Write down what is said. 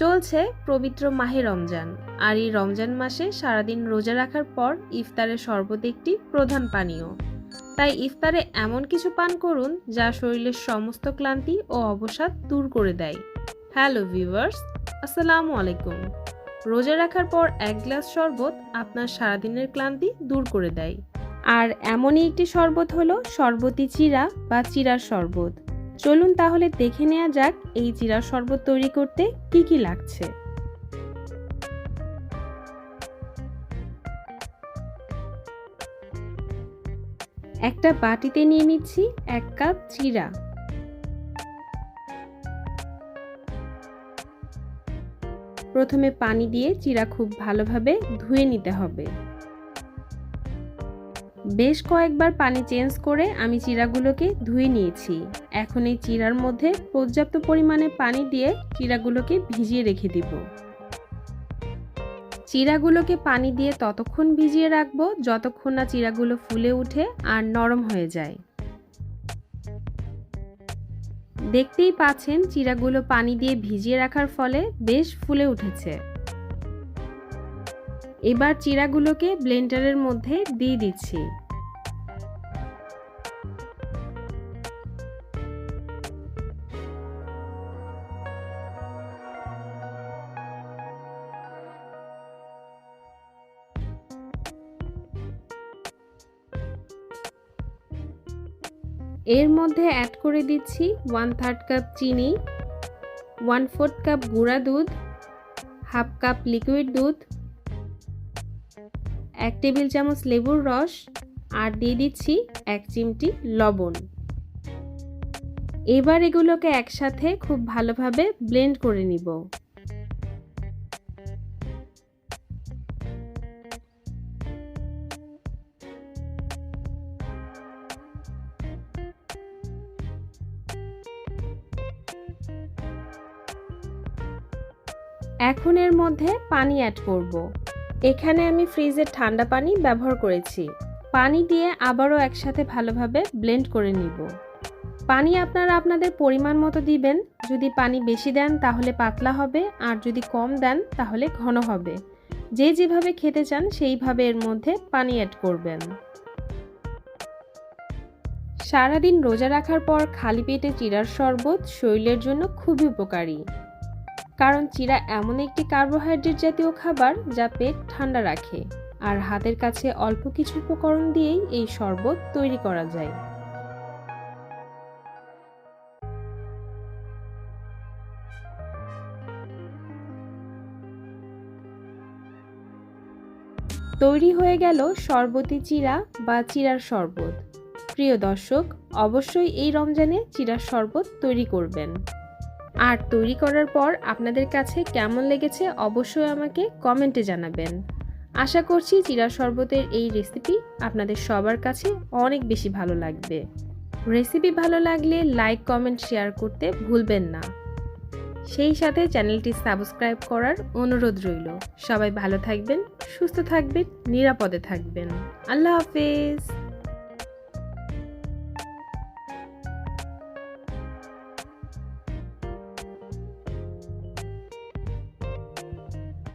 চলছে পবিত্র মাহে রমজান, আর এই রমজান মাসে সারাদিন রোজা রাখার পর ইফতারের শরবত একটি প্রধান পানীয়। তাই ইফতারে এমন কিছু পান করুন যা শরীরের সমস্ত ক্লান্তি ও অবসাদ দূর করে দেয়। হ্যালো ভিউয়ার্স, আসসালামু আলাইকুম। রোজা রাখার পর এক গ্লাস শরবত আপনার সারাদিনের ক্লান্তি দূর করে দেয়। আর এমনই একটি শরবত হলো শরবত-ই-চিরা বা চিরার শরবত। চলুন তাহলে দেখে নেওয়া যাক এই চিরার শরবত তৈরি করতে কি কি লাগছে। একটা বাটিতে নিয়ে নিচ্ছি 1 কাপ চিরা। প্রথমে পানি দিয়ে চিরা খুব ভালোভাবে ধুয়ে নিতে হবে। বেশ কয়েকবার পানি চেঞ্জ করে আমি চিরাগুলোকে ধুয়ে নিয়েছি। এখন এই চিরার মধ্যে পর্যাপ্ত পরিমাণে পানি দিয়ে চিরাগুলোকে ভিজিয়ে রেখে দিব। চিরাগুলোকে পানি দিয়ে ততক্ষণ ভিজিয়ে রাখবো যতক্ষণ না চিরাগুলো ফুলে উঠে আর নরম হয়ে যায়। দেখতেই পাচ্ছেন চিরাগুলো পানি দিয়ে ভিজিয়ে রাখার ফলে বেশ ফুলে উঠেছে। এবার চিরাগুলোকে ব্লেন্ডারের মধ্যে দিয়ে দিচ্ছি। এর মধ্যে অ্যাড করে দিচ্ছি 1/3 কাপ চিনি, 1/4 কাপ গুঁড়া দুধ, 1/2 কাপ লিকুইড দুধ, 1 টেবিল চামচ লেবুর রস আর দিয়ে দিচ্ছি 1 চিমটি লবণ। এবার এগুলোকে একসাথে খুব ভালোভাবে ব্লেন্ড করে নিব। এখন এর মধ্যে পানি অ্যাড করব। এখানে আমি ফ্রিজের ঠান্ডা পানি ব্যবহার করেছি। পানি দিয়ে আবারও একসাথে ভালোভাবে ব্লেন্ড করে নিব। পানি আপনারা আপনাদের পরিমাণ মতো দিবেন। যদি পানি বেশি দেন তাহলে পাতলা হবে, আর যদি কম দেন তাহলে ঘন হবে। যে যেভাবে খেতে চান সেইভাবে এর মধ্যে পানি অ্যাড করবেন। সারাদিন রোজা রাখার পর খালি পেটে চিরার শরবত শরীরের জন্য খুবই উপকারী, কারণ চিরা এমন একটি কার্বোহাইড্রেট জাতীয় খাবার যা পেট ঠান্ডা রাখে, আর হাতের কাছে অল্প কিছু উপকরণ দিয়েই এই শরবত তৈরি করা যায়। তৈরি হয়ে গেল শরবত-ই-চিরা বা চিরার শরবত। প্রিয় দর্শক, অবশ্যই এই রমজানে চিরার শরবত তৈরি করবেন। আর তৈরি করার পর আপনাদের কাছে কেমন লেগেছে অবশ্যই আমাকে কমেন্টে জানাবেন। আশা করছি চিরার শরবতের এই রেসিপি আপনাদের সবার কাছে অনেক বেশি ভালো লাগবে। রেসিপি ভালো লাগলে লাইক, কমেন্ট, শেয়ার করতে ভুলবেন না। সেই সাথে চ্যানেলটি সাবস্ক্রাইব করার অনুরোধ রইল। সবাই ভালো থাকবেন, সুস্থ থাকবেন, নিরাপদে থাকবেন। আল্লাহ হাফেজ।